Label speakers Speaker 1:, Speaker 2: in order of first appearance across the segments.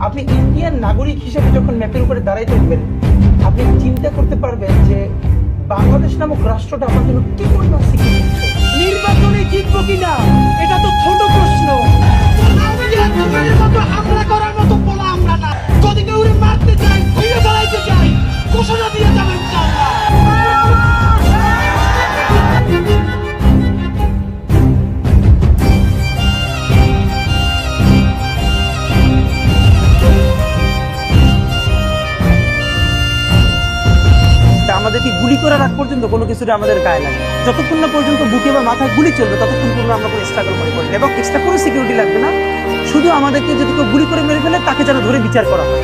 Speaker 1: আপনি ইন্ডিয়ান নাগরিক হিসেবে যখন ম্যাপের উপরে দাঁড়াই থাকবেন, আপনি চিন্তা করতে পারবেন যে বাংলাদেশ নামক রাষ্ট্রটা আমার জন্য কি পরিমাণ সিকিউরিটি। নির্বাচনে জিতবো কিনা এটা তো ছোট প্রশ্ন। হামলা করার মতো বলা আমরা না, যদি কেউ মারতে চাই ঘুরে বেড়াইতে চাই ঘোষণা দিয়ে যাবেন আমাদেরকে গুলি করার আগ পর্যন্ত কোনো কিছুটা আমাদের গায়ে লাগে। যতক্ষণ না পর্যন্ত বুকে বা মাথায় গুলি চলবে ততক্ষণ পর্যন্ত আমরা কোনো স্ট্রাগল মনে করি না, এবং এক্সট্রা কোনো সিকিউরিটি লাগবে না। শুধু আমাদেরকে যদি কেউ গুলি করে মেরে ফেলে তাকে যেন ধরে বিচার করা হয়।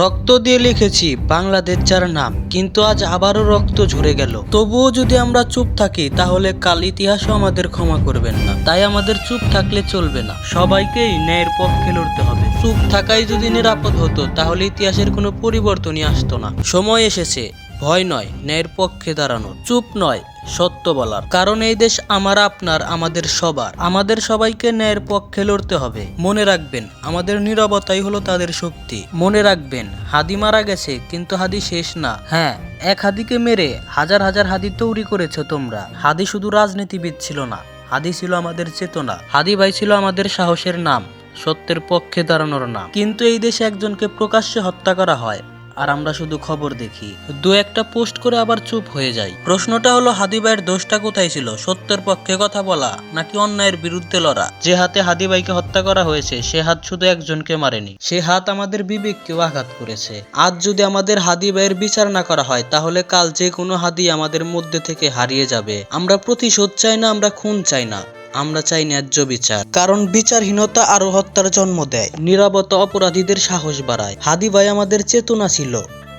Speaker 2: রক্ত দিয়ে লিখেছি বাংলাদেশ যার নাম, কিন্তু আজ আবারও রক্ত ঝরে গেল। তবুও যদি আমরা চুপ থাকি তাহলে কাল ইতিহাসও আমাদের ক্ষমা করবেন না। তাই আমাদের চুপ থাকলে চলবে না, সবাইকেই ন্যায়ের পক্ষে লড়তে হবে। চুপ থাকাই যদি নিরাপদ হতো তাহলে ইতিহাসের কোনো পরিবর্তনই আসতো না। সময় এসেছে ভয় নয়, ন্যায়ের পক্ষে দাঁড়ানো, চুপ নয়, সত্য বলার। কারণ এই দেশ আমার, আপনার, আমাদের সবার। আমাদের সবাইকে ন্যায়ের পক্ষে লড়তে হবে। মনে রাখবেন, আমাদের নীরবতাই হলো তাদের শক্তি। মনে রাখবেন, হাদি মারা গেছে কিন্তু হাদি শেষ না। হ্যাঁ, এক হাদিকে মেরে হাজার হাজার হাদি তৈরি করেছো তোমরা। হাদি শুধু রাজনীতিবিদ ছিল না, হাদি ছিল আমাদের চেতনা। হাদি ভাই ছিল আমাদের সাহসের নাম, সত্যের পক্ষে দাঁড়ানোর নাম। কিন্তু এই দেশে একজনকে প্রকাশ্যে হত্যা করা হয় আর আমরা শুধু খবর দেখি, দু একটা পোস্ট করে আবার চুপ হয়ে যাই। প্রশ্নটা হলো, হাদি ভাইয়ের দোষটা কোথায় ছিল? সত্যের পক্ষে কথা বলা নাকি অন্যায়ের বিরুদ্ধে লড়া? যে হাতে হাদি ভাইকে হত্যা করা হয়েছে সে হাত শুধু একজনকে মারেনি, সে হাত আমাদের বিবেককেও আঘাত করেছে। আজ যদি আমাদের হাদি ভাইয়ের বিচার না করা হয় তাহলে কাল যে কোনো হাদি আমাদের মধ্যে থেকে হারিয়ে যাবে। আমরা প্রতিশোধ চাই না, আমরা খুন চাই না, আমরা চাই ন্যায্য বিচার। কারণ বিচারহীনতা আরো হত্যার জন্ম দেয়, নীরবতা অপরাধীদের সাহস বাড়ায়। হাদি ভাই আমাদের চেতনা ছিল,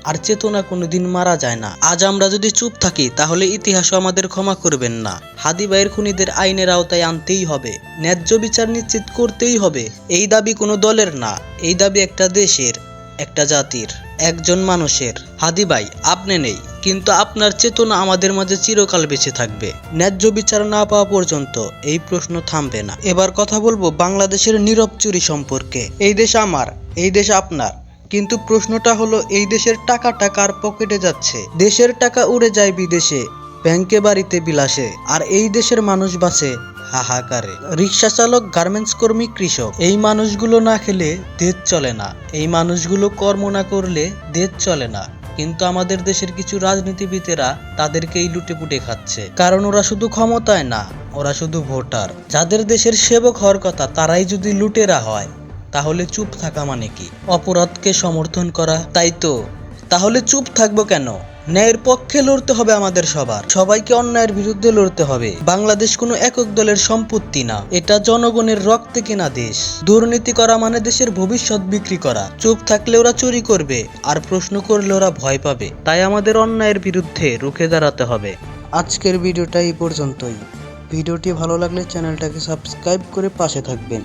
Speaker 2: আর চেতনা কোনোদিন মারা যায় না। আজ আমরা যদি চুপ থাকি তাহলে ইতিহাসও আমাদের ক্ষমা করবেন না। হাদি ভাইয়ের খুনিদের আইনের আওতায় আনতেই হবে, ন্যায্য বিচার নিশ্চিত করতেই হবে। এই দাবি কোনো দলের না, এই দাবি একটা দেশের, একটা জাতির, একজন মানুষের। হাদি ভাই আপনি নেই, কিন্তু আপনার চেতনা আমাদের মাঝে চিরকাল বেঁচে থাকবে। ন্যায্য বিচার না পাওয়া পর্যন্ত এই প্রশ্ন থামবে না। এবার কথা বলবো বাংলাদেশের নীরব চুরি সম্পর্কে। এই দেশ আমার, এই দেশ আপনার, কিন্তু প্রশ্নটা হলো এই দেশের টাকাটা কার পকেটে যাচ্ছে? দেশের টাকা উড়ে যায় বিদেশে, ব্যাংকে বাড়িতে বিলাসে, আর এই দেশের মানুষ বাঁচে হাহাকারে। রিক্সা চালক, গার্মেন্টস কর্মী, কৃষক, এই মানুষগুলো না খেলে দেশ চলে না। এই মানুষগুলো কর্ম না করলে দেশ চলে না। কিন্তু আমাদের দেশের কিছু রাজনীতিবিদেরা তাদেরকেই লুটেপুটে খাচ্ছে। কারণ ওরা শুধু ক্ষমতায় না, ওরা শুধু ভোটার। যাদের দেশের সেবক হওয়ার কথা তারাই যদি লুটেরা হয় তাহলে চুপ থাকা মানে কি? অপরাধকে সমর্থন করা, তাই তো? তাহলে চুপ থাকবো কেন? ন্যায়ের পক্ষে লড়তে হবে আমাদের সবার, সবাইকে অন্যায়ের বিরুদ্ধে লড়তে হবে। বাংলাদেশ কোনো একক দলের সম্পত্তি না, এটা জনগণের রক্তে কেনা দেশ। দুর্নীতি করা মানে দেশের ভবিষ্যৎ বিক্রি করা। চুপ থাকলে ওরা চুরি করবে, আর প্রশ্ন করলে ওরা ভয় পাবে। তাই আমাদের অন্যায়ের বিরুদ্ধে রুখে দাঁড়াতে হবে। আজকের ভিডিওটা এই পর্যন্তই। ভিডিওটি ভালো লাগলে চ্যানেলটাকে সাবস্ক্রাইব করে পাশে থাকবেন।